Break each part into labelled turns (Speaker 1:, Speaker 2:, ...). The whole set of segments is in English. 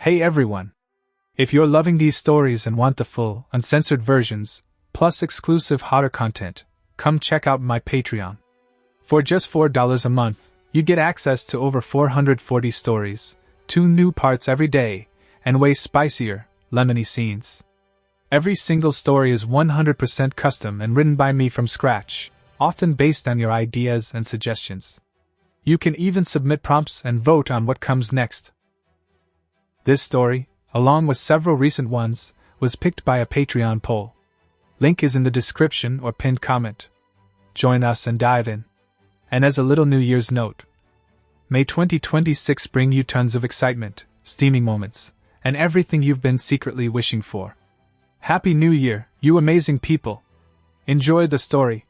Speaker 1: Hey everyone! If you're loving these stories and want the full, uncensored versions, plus exclusive hotter content, come check out my Patreon. For just $4 a month, you get access to over 440 stories, 2 new parts every day, and way spicier, lemony scenes. Every single story is 100% custom and written by me from scratch, often based on your ideas and suggestions. You can even submit prompts and vote on what comes next. This story, along with several recent ones, was picked by a Patreon poll. Link is in the description or pinned comment. Join us and dive in. And as a little New Year's note, may 2026 bring you tons of excitement, steaming moments, and everything you've been secretly wishing for. Happy New Year, you amazing people! Enjoy the story.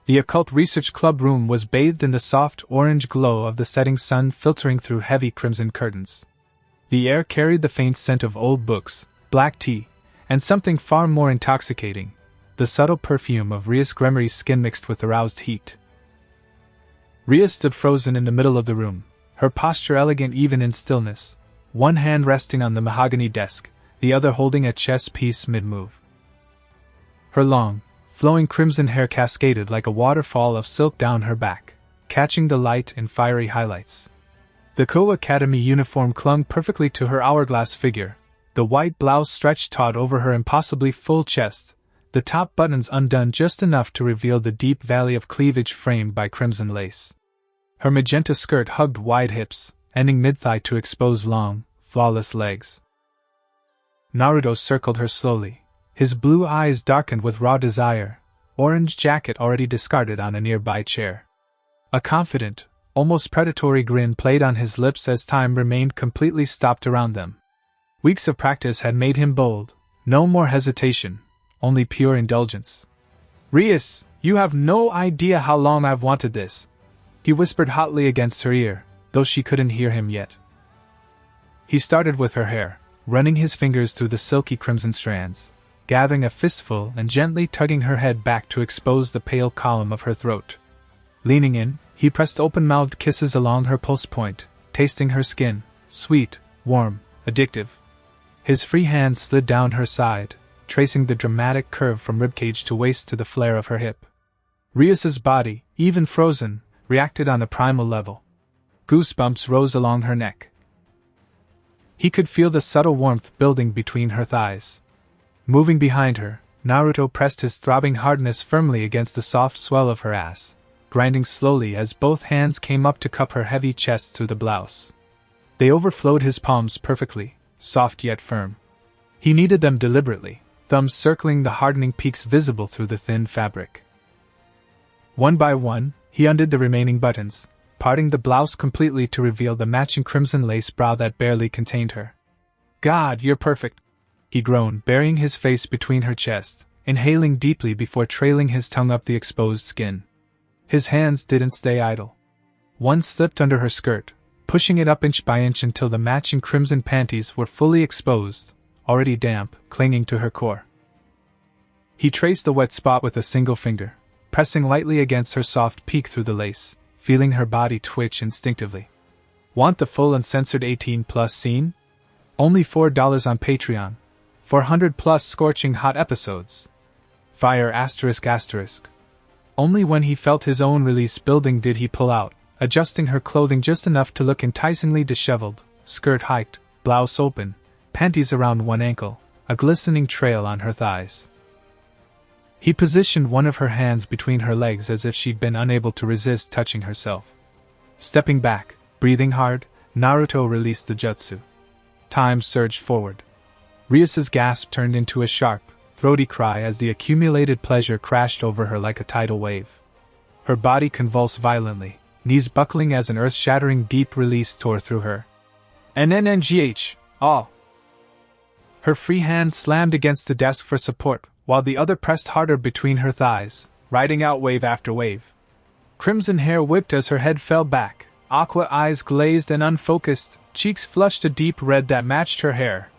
Speaker 1: The Occult Research Club room was bathed in the soft orange glow of the setting sun filtering through heavy crimson curtains. The air carried the faint scent of old books, black tea, and something far more intoxicating, the subtle perfume of Rias Gremory's skin mixed with aroused heat. Ria stood frozen in the middle of the room, her posture elegant even in stillness, one hand resting on the mahogany desk, the other holding a chess piece mid-move. Her long, flowing crimson hair cascaded like a waterfall of silk down her back, catching the light in fiery highlights. The Ko Academy uniform clung perfectly to her hourglass figure, the white blouse stretched taut over her impossibly full chest, the top buttons undone just enough to reveal the deep valley of cleavage framed by crimson lace. Her magenta skirt hugged wide hips, ending mid-thigh to expose long, flawless legs. Naruto circled her slowly, his blue eyes darkened with raw desire, orange jacket already discarded on a nearby chair. A confident, almost predatory grin played on his lips as time remained completely stopped around them. Weeks of practice had made him bold, no more hesitation, only pure indulgence. "Rias, you have no idea how long I've wanted this," he whispered hotly against her ear, though she couldn't hear him yet. He started with her hair, running his fingers through the silky crimson strands, gathering a fistful and gently tugging her head back to expose the pale column of her throat. Leaning in, he pressed open-mouthed kisses along her pulse point, tasting her skin, sweet, warm, addictive. His free hand slid down her side, tracing the dramatic curve from ribcage to waist to the flare of her hip. Rias's body, even frozen, reacted on a primal level. Goosebumps rose along her neck. He could feel the subtle warmth building between her thighs. Moving behind her, Naruto pressed his throbbing hardness firmly against the soft swell of her ass, grinding slowly as both hands came up to cup her heavy chest through the blouse. They overflowed his palms perfectly, soft yet firm. He kneaded them deliberately, thumbs circling the hardening peaks visible through the thin fabric. One by one, he undid the remaining buttons, parting the blouse completely to reveal the matching crimson lace brow that barely contained her. "God, you're perfect," he groaned, burying his face between her chest, inhaling deeply before trailing his tongue up the exposed skin. His hands didn't stay idle. One slipped under her skirt, pushing it up inch by inch until the matching crimson panties were fully exposed, already damp, clinging to her core. He traced the wet spot with a single finger, pressing lightly against her soft peak through the lace, feeling her body twitch instinctively. Want the full uncensored 18+ scene? Only $4 on Patreon. 400+ scorching hot episodes. Fire ***. Only when he felt his own release building did he pull out, adjusting her clothing just enough to look enticingly disheveled, skirt hiked, blouse open, panties around one ankle, a glistening trail on her thighs. He positioned one of her hands between her legs as if she'd been unable to resist touching herself. Stepping back, breathing hard, Naruto released the jutsu. Time surged forward. Rias's gasp turned into a sharp, throaty cry as the accumulated pleasure crashed over her like a tidal wave. Her body convulsed violently, knees buckling as an earth-shattering deep release tore through her. NNNGH, all. Her free hand slammed against the desk for support, while the other pressed harder between her thighs, riding out wave after wave. Crimson hair whipped as her head fell back, aqua eyes glazed and unfocused, cheeks flushed a deep red that matched her hair.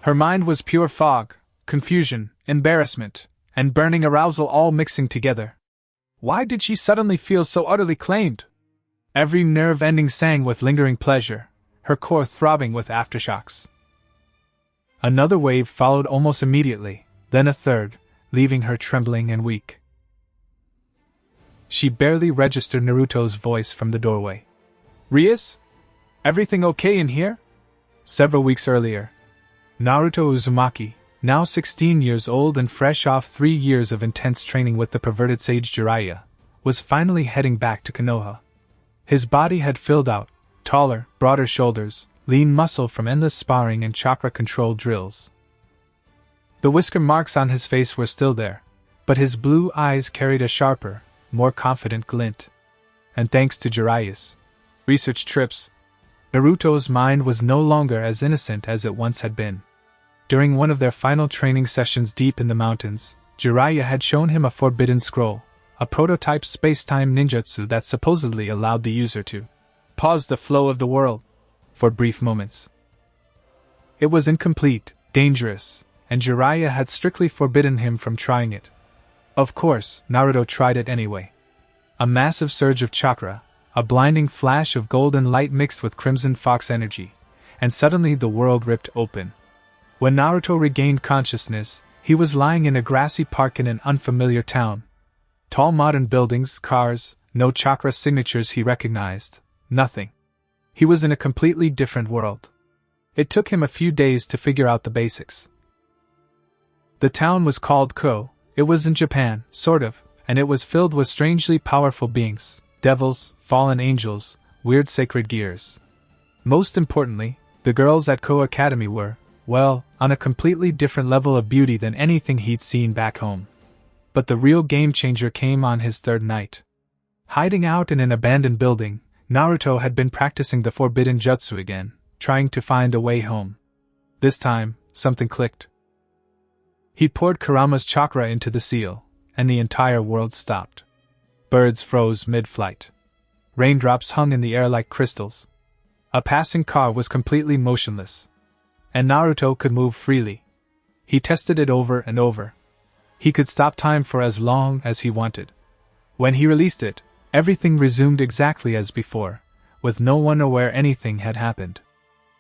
Speaker 1: Her mind was pure fog, confusion, embarrassment, and burning arousal all mixing together. Why did she suddenly feel so utterly claimed? Every nerve ending sang with lingering pleasure, her core throbbing with aftershocks. Another wave followed almost immediately, then a third, leaving her trembling and weak. She barely registered Naruto's voice from the doorway. "Rias? Everything okay in here?" Several weeks earlier, Naruto Uzumaki, now 16 years old and fresh off 3 years of intense training with the perverted sage Jiraiya, was finally heading back to Konoha. His body had filled out, taller, broader shoulders, lean muscle from endless sparring and chakra-controlled drills. The whisker marks on his face were still there, but his blue eyes carried a sharper, more confident glint. And thanks to Jiraiya's research trips, Naruto's mind was no longer as innocent as it once had been. During one of their final training sessions deep in the mountains, Jiraiya had shown him a forbidden scroll, a prototype space-time ninjutsu that supposedly allowed the user to pause the flow of the world for brief moments. It was incomplete, dangerous, and Jiraiya had strictly forbidden him from trying it. Of course, Naruto tried it anyway. A massive surge of chakra, a blinding flash of golden light mixed with crimson fox energy, and suddenly the world ripped open. When Naruto regained consciousness, he was lying in a grassy park in an unfamiliar town. Tall modern buildings, cars, no chakra signatures he recognized, nothing. He was in a completely different world. It took him a few days to figure out the basics. The town was called Ko. It was in Japan, sort of, and it was filled with strangely powerful beings, devils, fallen angels, weird sacred gears. Most importantly, the girls at Ko Academy were, well, on a completely different level of beauty than anything he'd seen back home. But the real game changer came on his third night. Hiding out in an abandoned building, Naruto had been practicing the forbidden jutsu again, trying to find a way home. This time, something clicked. He poured Kurama's chakra into the seal, and the entire world stopped. Birds froze mid-flight. Raindrops hung in the air like crystals. A passing car was completely motionless. And Naruto could move freely. He tested it over and over. He could stop time for as long as he wanted. When he released it, everything resumed exactly as before, with no one aware anything had happened.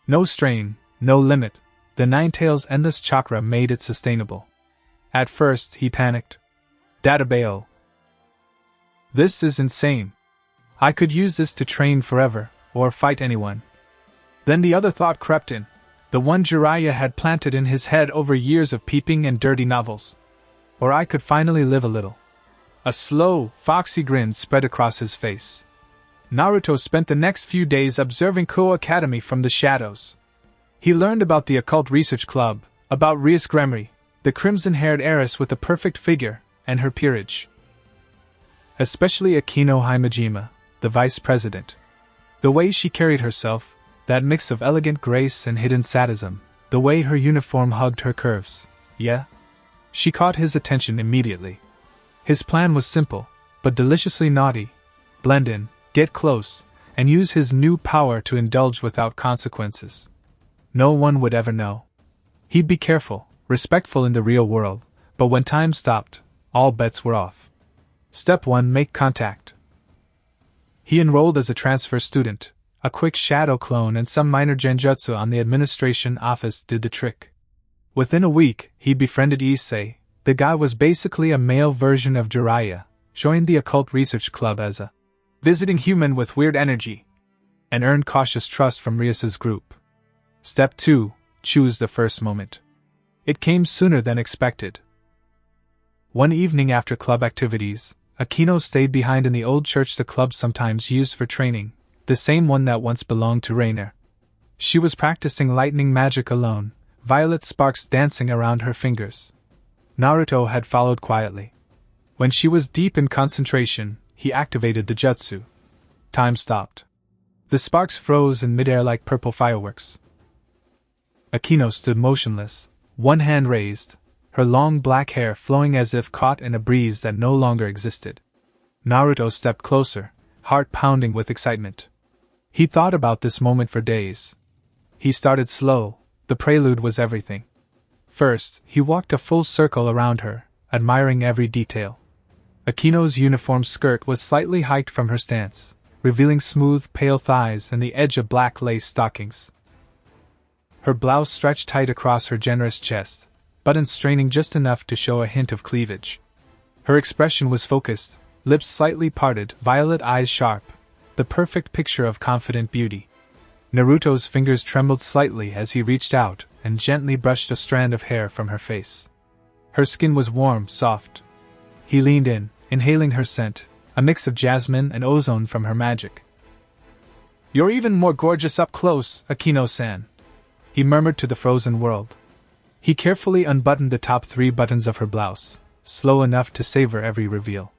Speaker 1: No strain, no limit, the Nine-Tails' endless chakra made it sustainable. At first, he panicked. Databao. This is insane. I could use this to train forever, or fight anyone. Then the other thought crept in, the one Jiraiya had planted in his head over years of peeping and dirty novels. Or I could finally live a little. A slow, foxy grin spread across his face. Naruto spent the next few days observing Ko Academy from the shadows. He learned about the occult research club, about Rias Gremory, the crimson-haired heiress with a perfect figure, and her peerage. Especially Akeno Himejima, the vice president. The way she carried herself, that mix of elegant grace and hidden sadism, the way her uniform hugged her curves, yeah? She caught his attention immediately. His plan was simple, but deliciously naughty. Blend in, get close, and use his new power to indulge without consequences. No one would ever know. He'd be careful, respectful in the real world, but when time stopped, all bets were off. Step 1: Make contact. He enrolled as a transfer student. A quick shadow clone and some minor genjutsu on the administration office did the trick. Within a week, he befriended Issei. The guy was basically a male version of Jiraiya, joined the occult research club as a visiting human with weird energy, and earned cautious trust from Rias's group. Step 2: Choose the first moment. It came sooner than expected. One evening after club activities, Akeno stayed behind in the old church the club sometimes used for training, the same one that once belonged to Rainer. She was practicing lightning magic alone, violet sparks dancing around her fingers. Naruto had followed quietly. When she was deep in concentration, he activated the jutsu. Time stopped. The sparks froze in midair like purple fireworks. Akeno stood motionless, one hand raised, her long black hair flowing as if caught in a breeze that no longer existed. Naruto stepped closer, heart pounding with excitement. He thought about this moment for days. He started slow, the prelude was everything. First, he walked a full circle around her, admiring every detail. Akeno's uniform skirt was slightly hiked from her stance, revealing smooth, pale thighs and the edge of black lace stockings. Her blouse stretched tight across her generous chest, buttons straining just enough to show a hint of cleavage. Her expression was focused, lips slightly parted, violet eyes sharp, the perfect picture of confident beauty. Naruto's fingers trembled slightly as he reached out and gently brushed a strand of hair from her face. Her skin was warm, soft. He leaned in, inhaling her scent, a mix of jasmine and ozone from her magic. "You're even more gorgeous up close, Akeno-san," he murmured to the frozen world. He carefully unbuttoned the top 3 buttons of her blouse, slow enough to savor every reveal.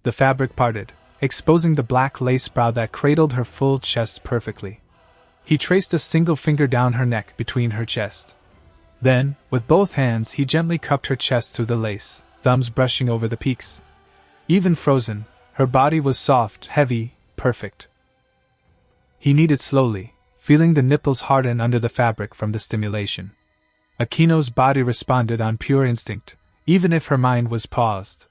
Speaker 1: The fabric parted, exposing the black lace brow that cradled her full chest perfectly. He traced a single finger down her neck between her chest. Then, with both hands, he gently cupped her chest through the lace, thumbs brushing over the peaks. Even frozen, her body was soft, heavy, perfect. He kneaded slowly, feeling the nipples harden under the fabric from the stimulation. Akeno's body responded on pure instinct, even if her mind was paused.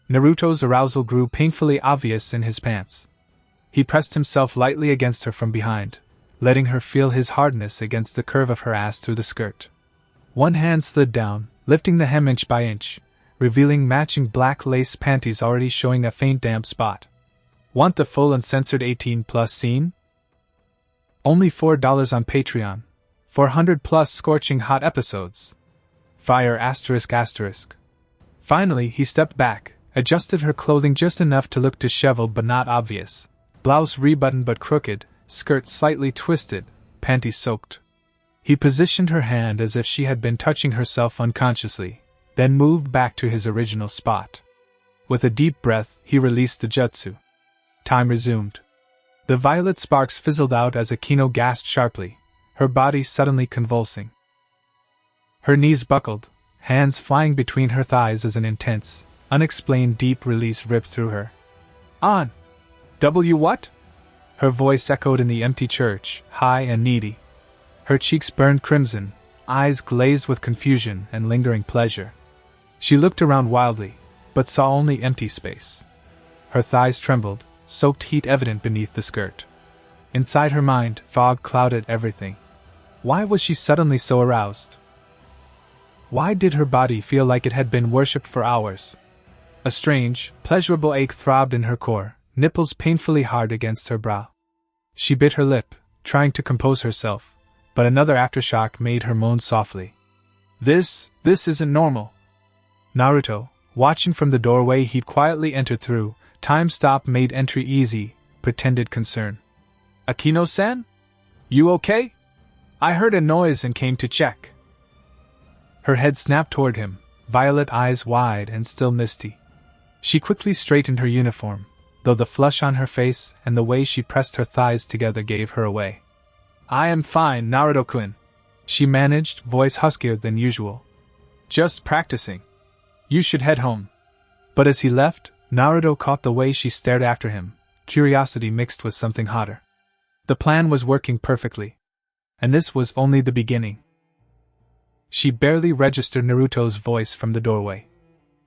Speaker 1: Naruto's arousal grew painfully obvious in his pants. He pressed himself lightly against her from behind, letting her feel his hardness against the curve of her ass through the skirt. One hand slid down, lifting the hem inch by inch, revealing matching black lace panties already showing a faint damp spot. Want the full uncensored 18+ scene? Only $4 on Patreon. 400+ scorching hot episodes. Fire ***. Finally, he stepped back, adjusted her clothing just enough to look disheveled but not obvious. Blouse rebuttoned but crooked, skirt slightly twisted, panties soaked. He positioned her hand as if she had been touching herself unconsciously, then moved back to his original spot. With a deep breath, he released the jutsu. Time resumed. The violet sparks fizzled out as Akeno gasped sharply, her body suddenly convulsing. Her knees buckled, hands flying between her thighs as an intense, unexplained deep release ripped through her. "On! W what?" Her voice echoed in the empty church, high and needy. Her cheeks burned crimson, eyes glazed with confusion and lingering pleasure. She looked around wildly, but saw only empty space. Her thighs trembled, soaked heat evident beneath the skirt. Inside her mind, fog clouded everything. Why was she suddenly so aroused? Why did her body feel like it had been worshipped for hours? A strange, pleasurable ache throbbed in her core, nipples painfully hard against her brow. She bit her lip, trying to compose herself, but another aftershock made her moan softly. This isn't normal." Naruto, watching from the doorway he'd quietly entered through, time stop made entry easy, pretended concern. "Akeno-san? You okay? I heard a noise and came to check." Her head snapped toward him, violet eyes wide and still misty. She quickly straightened her uniform, though the flush on her face and the way she pressed her thighs together gave her away. "I am fine, Naruto-kun," she managed, voice huskier than usual. "Just practicing. You should head home." But as he left, Naruto caught the way she stared after him, curiosity mixed with something hotter. The plan was working perfectly. And this was only the beginning. She barely registered Naruto's voice from the doorway.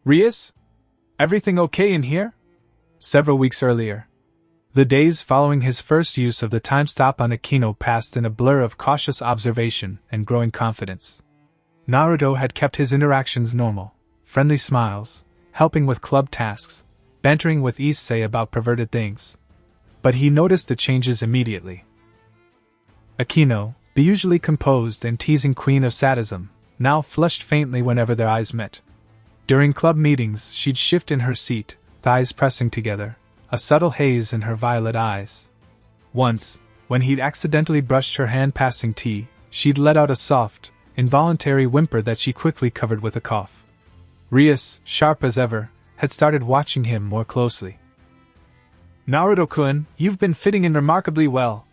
Speaker 1: "Rias? Everything okay in here?" Several weeks earlier. The days following his first use of the time stop on Akeno passed in a blur of cautious observation and growing confidence. Naruto had kept his interactions normal, friendly smiles, helping with club tasks, bantering with Issei about perverted things. But he noticed the changes immediately. Akeno, the usually composed and teasing queen of sadism, now flushed faintly whenever their eyes met. During club meetings, she'd shift in her seat, thighs pressing together, a subtle haze in her violet eyes. Once, when he'd accidentally brushed her hand passing tea, she'd let out a soft, involuntary whimper that she quickly covered with a cough. Rias, sharp as ever, had started watching him more closely. "Naruto-kun, you've been fitting in remarkably well,"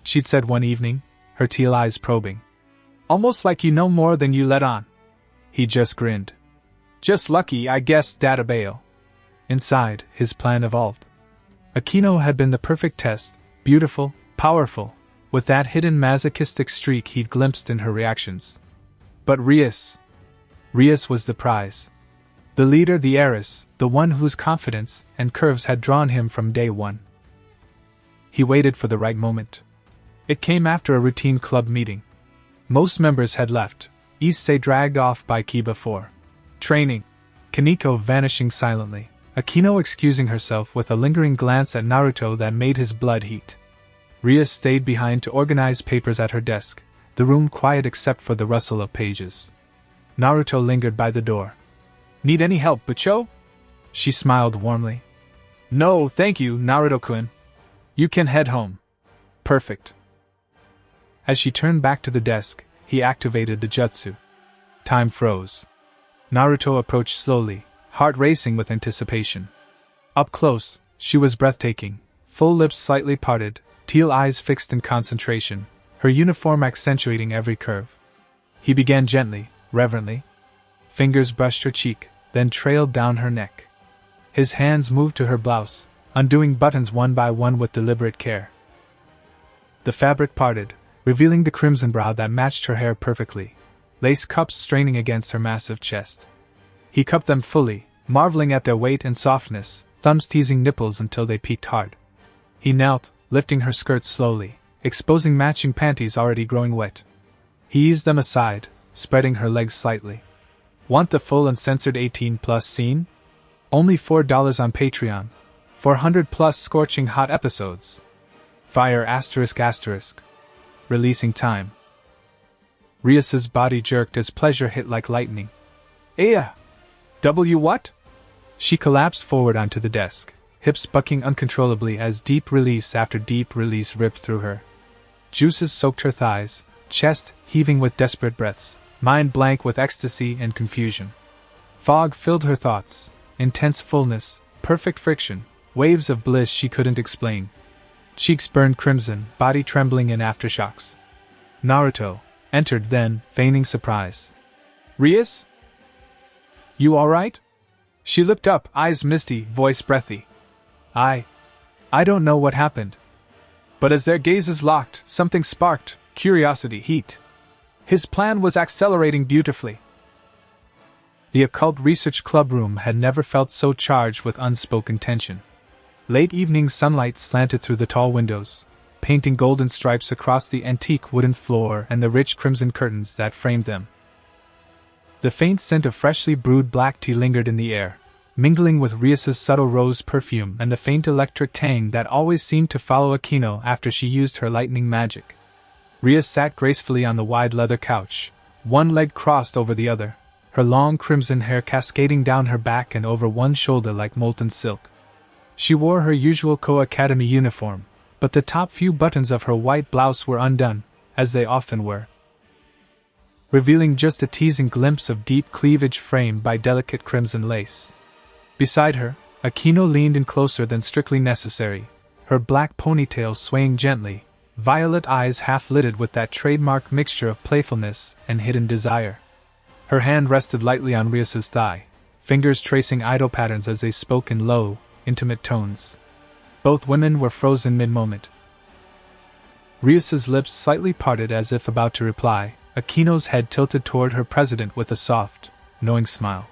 Speaker 1: she'd said one evening, her teal eyes probing. "Almost like you know more than you let on." He just grinned. "Just lucky, I guess, Databale." Inside, his plan evolved. Akeno had been the perfect test, beautiful, powerful, with that hidden masochistic streak he'd glimpsed in her reactions. But Rias was the prize. The leader, the heiress, the one whose confidence and curves had drawn him from day one. He waited for the right moment. It came after a routine club meeting. Most members had left, Issei dragged off by Kiba for training, Koneko vanishing silently, Akeno excusing herself with a lingering glance at Naruto that made his blood heat. Ria stayed behind to organize papers at her desk, the room quiet except for the rustle of pages. Naruto lingered by the door. "Need any help, Bucho?" She smiled warmly. "No, thank you, Naruto-kun. You can head home." "Perfect." As she turned back to the desk, he activated the jutsu. Time froze. Naruto approached slowly, heart racing with anticipation. Up close, she was breathtaking, full lips slightly parted, teal eyes fixed in concentration, her uniform accentuating every curve. He began gently, reverently. Fingers brushed her cheek, then trailed down her neck. His hands moved to her blouse, undoing buttons one by one with deliberate care. The fabric parted, revealing the crimson brow that matched her hair perfectly, lace cups straining against her massive chest. He cupped them fully, marveling at their weight and softness, thumbs teasing nipples until they peaked hard. He knelt, lifting her skirts slowly, exposing matching panties already growing wet. He eased them aside, spreading her legs slightly. Want the full uncensored 18+ scene? Only $4 on Patreon. 400+ scorching hot episodes. Fire ***. Releasing time. Rias's body jerked as pleasure hit like lightning. "Aya! What?" She collapsed forward onto the desk, hips bucking uncontrollably as deep release after deep release ripped through her. Juices soaked her thighs, chest heaving with desperate breaths, mind blank with ecstasy and confusion. Fog filled her thoughts, intense fullness, perfect friction, waves of bliss she couldn't explain. Cheeks burned crimson, body trembling in aftershocks. Naruto entered then, feigning surprise. "Rias? You alright?" She looked up, eyes misty, voice breathy. I don't know what happened." But as their gazes locked, something sparked, curiosity, heat. His plan was accelerating beautifully. The Occult Research Club room had never felt so charged with unspoken tension. Late evening sunlight slanted through the tall windows, painting golden stripes across the antique wooden floor and the rich crimson curtains that framed them. The faint scent of freshly brewed black tea lingered in the air, mingling with Rias's subtle rose perfume and the faint electric tang that always seemed to follow Akeno after she used her lightning magic. Rias sat gracefully on the wide leather couch, one leg crossed over the other, her long crimson hair cascading down her back and over one shoulder like molten silk. She wore her usual Co-Academy uniform, but the top few buttons of her white blouse were undone, as they often were, revealing just a teasing glimpse of deep cleavage framed by delicate crimson lace. Beside her, Akeno leaned in closer than strictly necessary, her black ponytail swaying gently, violet eyes half-lidded with that trademark mixture of playfulness and hidden desire. Her hand rested lightly on Rias's thigh, fingers tracing idle patterns as they spoke in low, intimate tones. Both women were frozen mid-moment. Rias's lips slightly parted as if about to reply, Akeno's head tilted toward her president with a soft, knowing smile.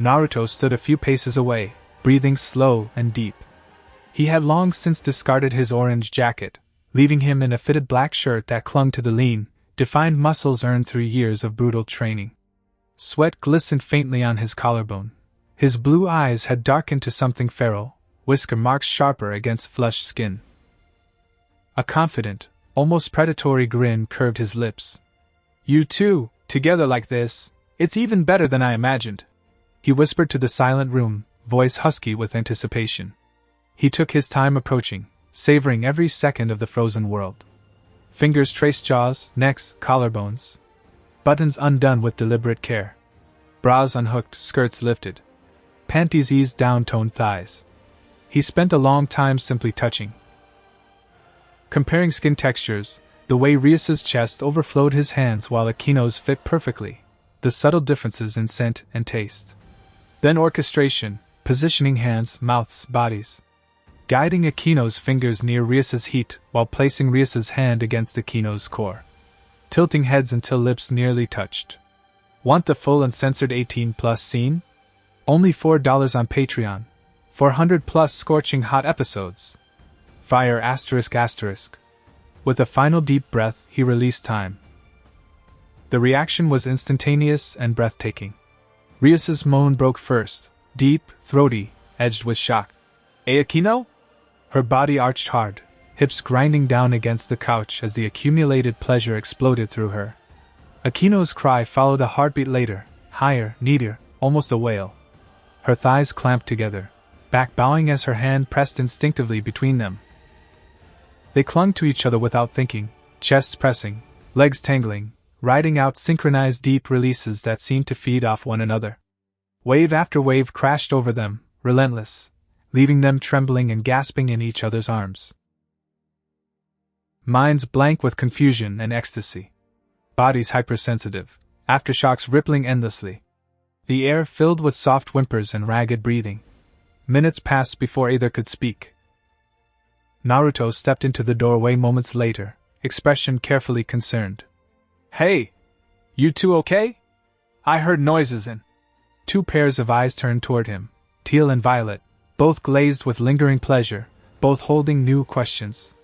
Speaker 1: Naruto stood a few paces away, breathing slow and deep. He had long since discarded his orange jacket, leaving him in a fitted black shirt that clung to the lean, defined muscles earned through years of brutal training. Sweat glistened faintly on his collarbone. His blue eyes had darkened to something feral, whisker marks sharper against flushed skin. A confident, almost predatory grin curved his lips. "You two, together like this, it's even better than I imagined," he whispered to the silent room, voice husky with anticipation. He took his time approaching, savoring every second of the frozen world. Fingers traced jaws, necks, collarbones. Buttons undone with deliberate care. Bras unhooked, skirts lifted. Panties eased down toned thighs. He spent a long time simply touching. Comparing skin textures, the way Rias's chest overflowed his hands while Akeno's fit perfectly, the subtle differences in scent and taste. Then orchestration, positioning hands, mouths, bodies. Guiding Akeno's fingers near Rias's heat while placing Rias's hand against Akeno's core. Tilting heads until lips nearly touched. Want the full uncensored 18+ scene? Only $4 on Patreon. 400+ scorching hot episodes. Fire asterisk asterisk. With a final deep breath, he released time. The reaction was instantaneous and breathtaking. Rias's moan broke first, deep, throaty, edged with shock. Akeno? Her body arched hard, hips grinding down against the couch as the accumulated pleasure exploded through her. Akeno's cry followed a heartbeat later, higher, neater, almost a wail. Her thighs clamped together, back bowing as her hand pressed instinctively between them. They clung to each other without thinking, chests pressing, legs tangling, riding out synchronized deep releases that seemed to feed off one another. Wave after wave crashed over them, relentless, leaving them trembling and gasping in each other's arms. Minds blank with confusion and ecstasy. Bodies hypersensitive, aftershocks rippling endlessly. The air filled with soft whimpers and ragged breathing. Minutes passed before either could speak. Naruto stepped into the doorway moments later, expression carefully concerned. Hey! You two okay? I heard noises and... Two pairs of eyes turned toward him, teal and violet, both glazed with lingering pleasure, both holding new questions.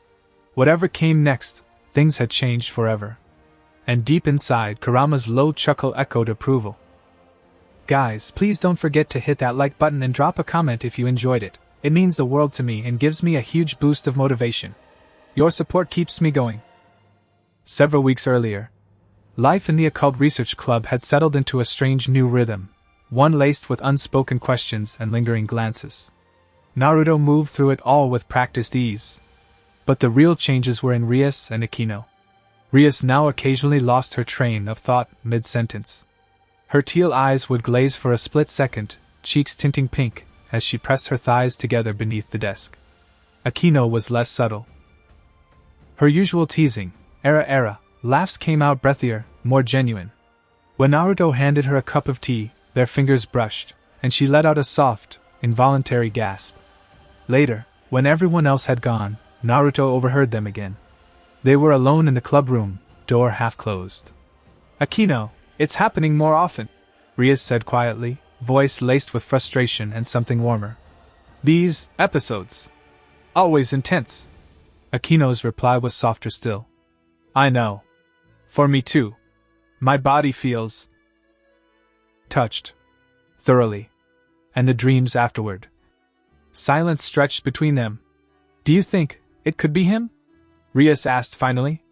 Speaker 1: Whatever came next, things had changed forever. And deep inside, Kurama's low chuckle echoed approval. Guys, please don't forget to hit that like button and drop a comment if you enjoyed it. It means the world to me and gives me a huge boost of motivation. Your support keeps me going. Several weeks earlier, life in the Occult Research Club had settled into a strange new rhythm, one laced with unspoken questions and lingering glances. Naruto moved through it all with practiced ease. But the real changes were in Rias and Akeno. Rias now occasionally lost her train of thought mid-sentence. Her teal eyes would glaze for a split second, cheeks tinting pink, as she pressed her thighs together beneath the desk. Akeno was less subtle. Her usual teasing, era, laughs came out breathier, more genuine. When Naruto handed her a cup of tea, their fingers brushed, and she let out a soft, involuntary gasp. Later, when everyone else had gone, Naruto overheard them again. They were alone in the club room, door half closed. Akeno, it's happening more often, Rias said quietly, voice laced with frustration and something warmer. These episodes. Always intense. Akeno's reply was softer still. I know. For me too. My body feels... touched. Thoroughly. And the dreams afterward. Silence stretched between them. Do you think it could be him? Rias asked finally.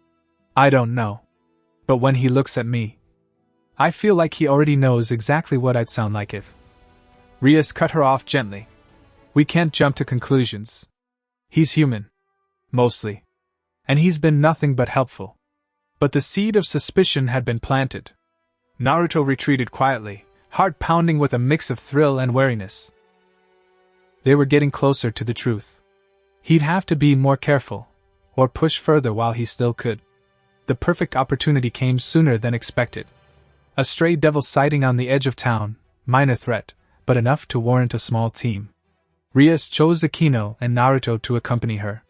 Speaker 1: I don't know. But when he looks at me, I feel like he already knows exactly what I'd sound like if... Rias cut her off gently. We can't jump to conclusions. He's human. Mostly. And he's been nothing but helpful. But the seed of suspicion had been planted. Naruto retreated quietly, heart pounding with a mix of thrill and wariness. They were getting closer to the truth. He'd have to be more careful, or push further while he still could. The perfect opportunity came sooner than expected. A stray devil sighting on the edge of town, minor threat, but enough to warrant a small team. Rias chose Akeno and Naruto to accompany her.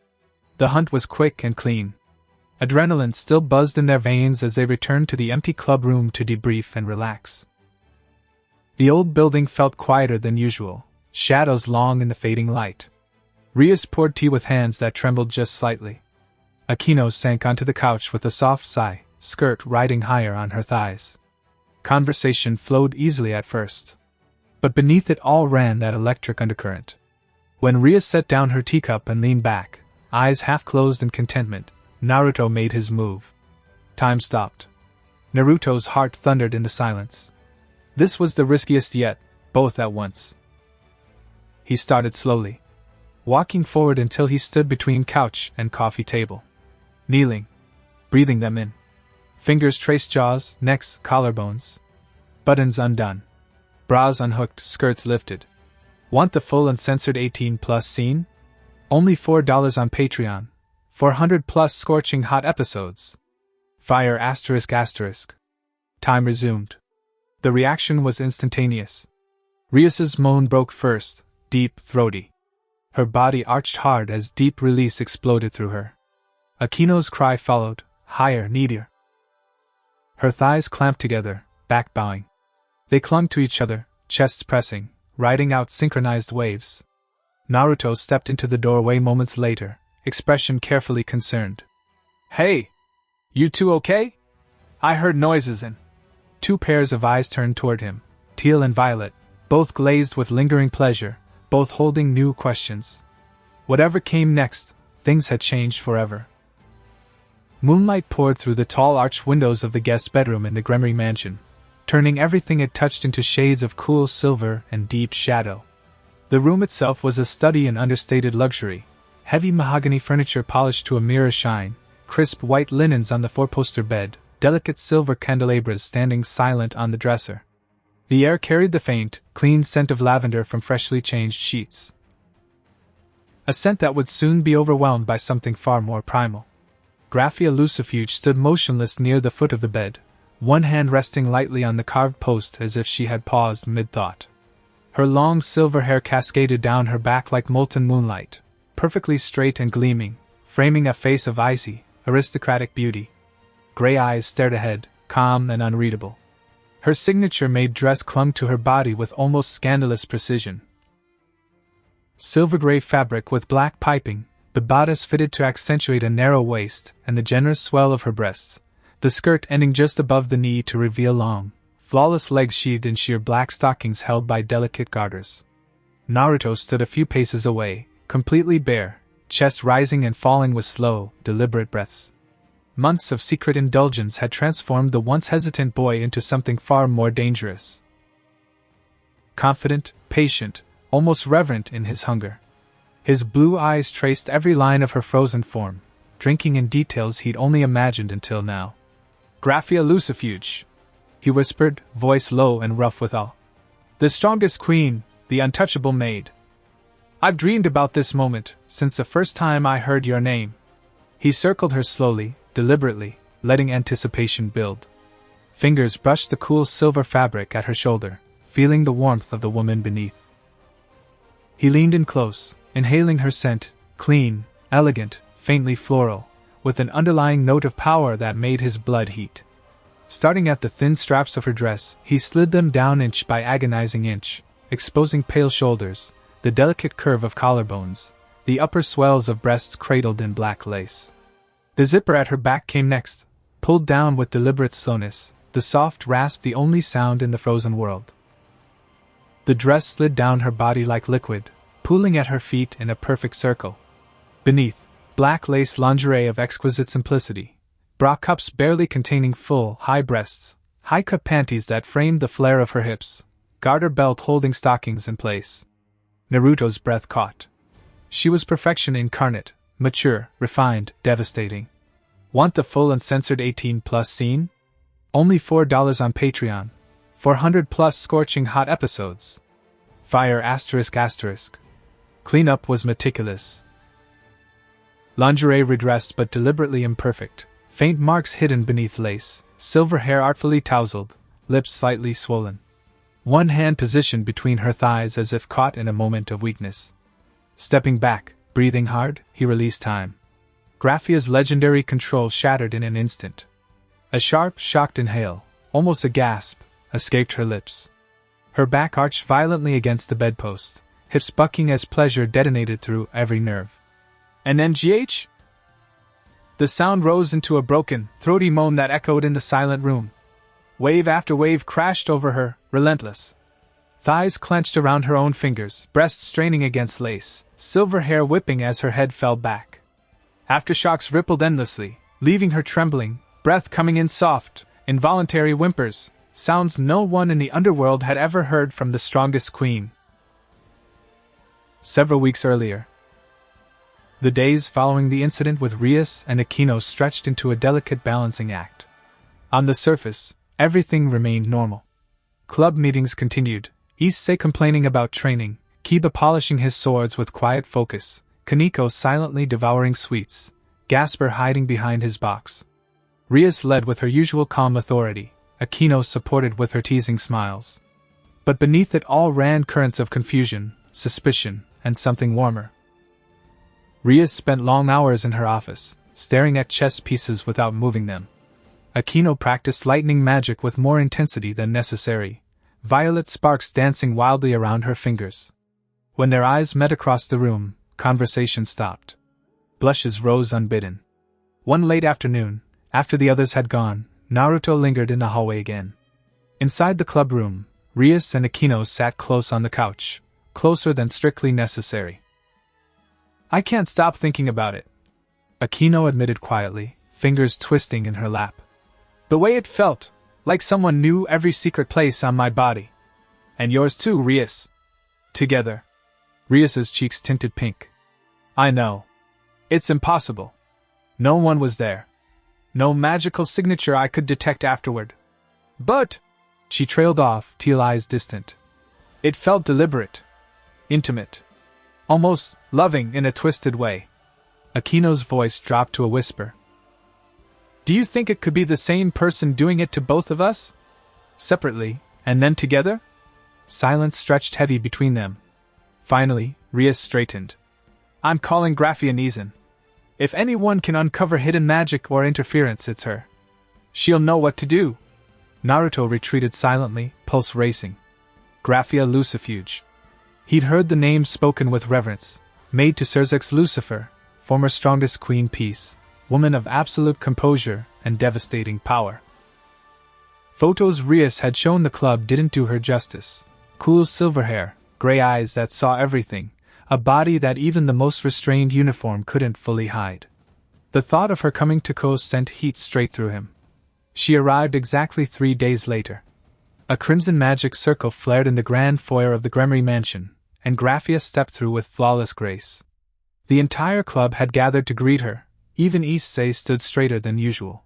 Speaker 1: The hunt was quick and clean. Adrenaline still buzzed in their veins as they returned to the empty club room to debrief and relax. The old building felt quieter than usual, shadows long in the fading light. Rias poured tea with hands that trembled just slightly. Akeno sank onto the couch with a soft sigh, skirt riding higher on her thighs. Conversation flowed easily at first. But beneath it all ran that electric undercurrent. When Rias set down her teacup and leaned back, eyes half closed in contentment, Naruto made his move. Time stopped. Naruto's heart thundered in the silence. This was the riskiest yet, both at once. He started slowly, walking forward until he stood between couch and coffee table. Kneeling, breathing them in. Fingers traced jaws, necks, collarbones. Buttons undone. Bras unhooked, skirts lifted. Want the full uncensored 18+ scene? Only $4 on Patreon. 400+ scorching hot episodes. Fire asterisk asterisk. Time resumed. The reaction was instantaneous. Rias's moan broke first, deep, throaty. Her body arched hard as deep release exploded through her. Akeno's cry followed, higher, needier. Her thighs clamped together, back bowing. They clung to each other, chests pressing, riding out synchronized waves. Naruto stepped into the doorway moments later, expression carefully concerned. "Hey! You two okay? I heard noises and—" Two pairs of eyes turned toward him, teal and violet, both glazed with lingering pleasure, both holding new questions. Whatever came next, things had changed forever. Moonlight poured through the tall arched windows of the guest bedroom in the Gremery mansion, turning everything it touched into shades of cool silver and deep shadow. The room itself was a study in understated luxury, heavy mahogany furniture polished to a mirror shine, crisp white linens on the four-poster bed, delicate silver candelabras standing silent on the dresser. The air carried the faint, clean scent of lavender from freshly changed sheets. A scent that would soon be overwhelmed by something far more primal. Graphia Lucifuge stood motionless near the foot of the bed, one hand resting lightly on the carved post as if she had paused mid-thought. Her long silver hair cascaded down her back like molten moonlight, perfectly straight and gleaming, framing a face of icy, aristocratic beauty. Gray eyes stared ahead, calm and unreadable. Her signature-made dress clung to her body with almost scandalous precision. Silver-gray fabric with black piping, the bodice fitted to accentuate a narrow waist and the generous swell of her breasts, the skirt ending just above the knee to reveal long, flawless legs sheathed in sheer black stockings held by delicate garters. Naruto stood a few paces away, completely bare, chest rising and falling with slow, deliberate breaths. Months of secret indulgence had transformed the once hesitant boy into something far more dangerous. Confident, patient, almost reverent in his hunger. His blue eyes traced every line of her frozen form, drinking in details he'd only imagined until now. "Graphia Lucifuge," he whispered, voice low and rough withal. "The strongest queen, the untouchable maid. I've dreamed about this moment since the first time I heard your name." He circled her slowly, deliberately, letting anticipation build. Fingers brushed the cool silver fabric at her shoulder, feeling the warmth of the woman beneath. He leaned in close, inhaling her scent, clean, elegant, faintly floral, with an underlying note of power that made his blood heat. Starting at the thin straps of her dress, he slid them down inch by agonizing inch, exposing pale shoulders, the delicate curve of collarbones, the upper swells of breasts cradled in black lace. The zipper at her back came next, pulled down with deliberate slowness, the soft rasp the only sound in the frozen world. The dress slid down her body like liquid, pooling at her feet in a perfect circle. Beneath, black lace lingerie of exquisite simplicity, bra cups barely containing full, high breasts, high-cut panties that framed the flare of her hips, garter belt holding stockings in place. Naruto's breath caught. She was perfection incarnate, mature, refined, devastating. Want the full uncensored 18+ scene? Only $4 on Patreon. 400+ scorching hot episodes. Fire ***. Cleanup was meticulous. Lingerie redressed but deliberately imperfect, faint marks hidden beneath lace, silver hair artfully tousled, lips slightly swollen. One hand positioned between her thighs as if caught in a moment of weakness. Stepping back, breathing hard, he released time. Graphia's legendary control shattered in an instant. A sharp, shocked inhale, almost a gasp, escaped her lips. Her back arched violently against the bedpost, hips bucking as pleasure detonated through every nerve. "And NGH?" The sound rose into a broken, throaty moan that echoed in the silent room. Wave after wave crashed over her, relentless. Thighs clenched around her own fingers, breasts straining against lace, silver hair whipping as her head fell back. Aftershocks rippled endlessly, leaving her trembling, breath coming in soft, involuntary whimpers, sounds no one in the underworld had ever heard from the strongest queen. Several weeks earlier. The days following the incident with Rias and Akeno stretched into a delicate balancing act. On the surface, everything remained normal. Club meetings continued, Issei complaining about training, Kiba polishing his swords with quiet focus, Koneko silently devouring sweets, Gasper hiding behind his box. Rias led with her usual calm authority, Akeno supported with her teasing smiles. But beneath it all ran currents of confusion, suspicion, and something warmer. Rias spent long hours in her office, staring at chess pieces without moving them. Akeno practiced lightning magic with more intensity than necessary, violet sparks dancing wildly around her fingers. When their eyes met across the room, conversation stopped. blushes rose unbidden. One late afternoon, after the others had gone, Naruto lingered in the hallway again. Inside the club room, Rias and Akeno sat close on the couch, closer than strictly necessary. "I can't stop thinking about it," Akeno admitted quietly, fingers twisting in her lap. "The way it felt, like someone knew every secret place on my body. And yours too, Rias." "Together." Rias's cheeks tinted pink. "I know. It's impossible. No one was there. No magical signature I could detect afterward. But," she trailed off, teal eyes distant, "it felt deliberate. Intimate. Almost loving in a twisted way." Akeno's voice dropped to a whisper. "Do you think it could be the same person doing it to both of us? Separately, and then together?" Silence stretched heavy between them. Finally, Rias straightened. "I'm calling Grafia. If anyone can uncover hidden magic or interference, it's her. She'll know what to do." Naruto retreated silently, pulse racing. Grafia Lucifuge. He'd heard the name spoken with reverence, maid to Surzek's Lucifer, former strongest queen piece, woman of absolute composure and devastating power. Photos Rias had shown the club didn't do her justice. Cool silver hair, gray eyes that saw everything, a body that even the most restrained uniform couldn't fully hide. The thought of her coming to Ko sent heat straight through him. She arrived exactly 3 days later. A crimson magic circle flared in the grand foyer of the Gremory mansion, and Grafia stepped through with flawless grace. The entire club had gathered to greet her, even Issei stood straighter than usual.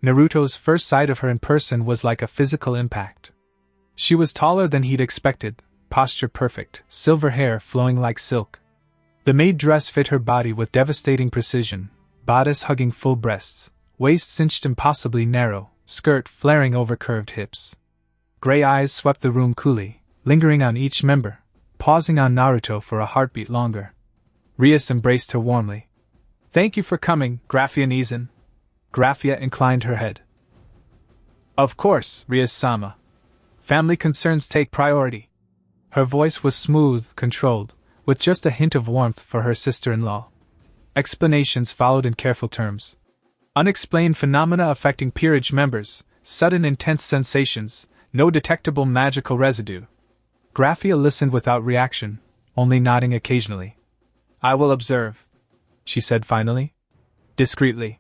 Speaker 1: Naruto's first sight of her in person was like a physical impact. She was taller than he'd expected, posture perfect, silver hair flowing like silk. The maid dress fit her body with devastating precision, bodice hugging full breasts, waist cinched impossibly narrow, skirt flaring over curved hips. Gray eyes swept the room coolly, lingering on each member, pausing on Naruto for a heartbeat longer. Rias embraced her warmly. "Thank you for coming, Grafia. Grafia inclined her head. "Of course, Rias-sama. Family concerns take priority." Her voice was smooth, controlled, with just a hint of warmth for her sister-in-law. Explanations followed in careful terms. Unexplained phenomena affecting peerage members, sudden intense sensations, no detectable magical residue. Grafia listened without reaction, only nodding occasionally. "I will observe," she said finally. Discreetly.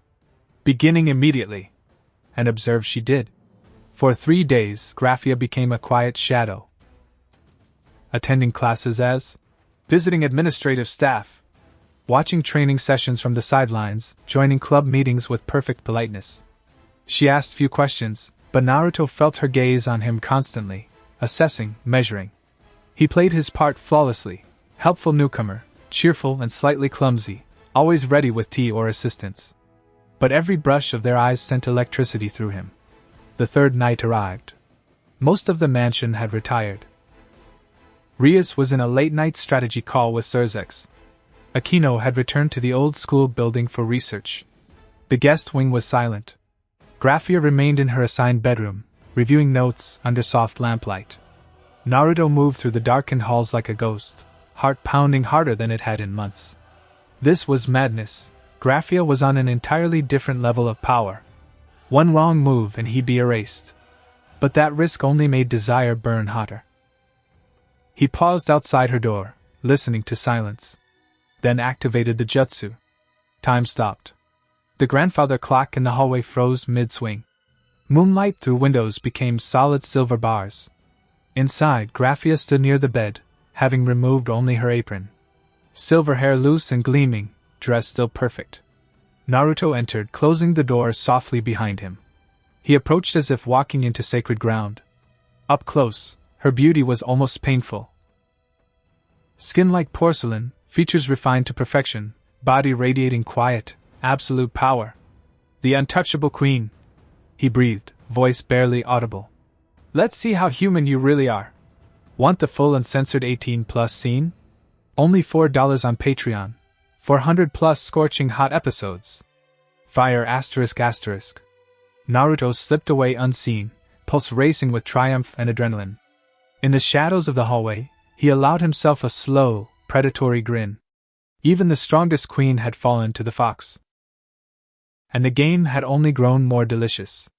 Speaker 1: "Beginning immediately." And observe she did. For 3 days, Grafia became a quiet shadow. Attending classes as visiting administrative staff, watching training sessions from the sidelines, joining club meetings with perfect politeness. She asked few questions, but Naruto felt her gaze on him constantly, assessing, measuring. He played his part flawlessly, helpful newcomer, cheerful and slightly clumsy, always ready with tea or assistance. But every brush of their eyes sent electricity through him. The third night arrived. Most of the mansion had retired. Rias was in a late-night strategy call with Surzek. Akeno had returned to the old school building for research. The guest wing was silent. Grafia remained in her assigned bedroom, reviewing notes under soft lamplight. Naruto moved through the darkened halls like a ghost, heart pounding harder than it had in months. This was madness. Grafia was on an entirely different level of power. One wrong move and he'd be erased. But that risk only made desire burn hotter. He paused outside her door, listening to silence. Then activated the jutsu. Time stopped. The grandfather clock in the hallway froze mid-swing. Moonlight through windows became solid silver bars. Inside, Grafia stood near the bed, having removed only her apron. Silver hair loose and gleaming, dress still perfect. Naruto entered, closing the door softly behind him. He approached as if walking into sacred ground. Up close, her beauty was almost painful. Skin like porcelain, features refined to perfection, body radiating quiet, absolute power. The untouchable queen. He breathed, voice barely audible. "Let's see how human you really are. Want the full uncensored 18+ scene? Only $4 on Patreon. 400+ scorching hot episodes. Fire ****. Naruto slipped away unseen, pulse racing with triumph and adrenaline. In the shadows of the hallway, he allowed himself a slow, predatory grin. Even the strongest queen had fallen to the fox. And the game had only grown more delicious.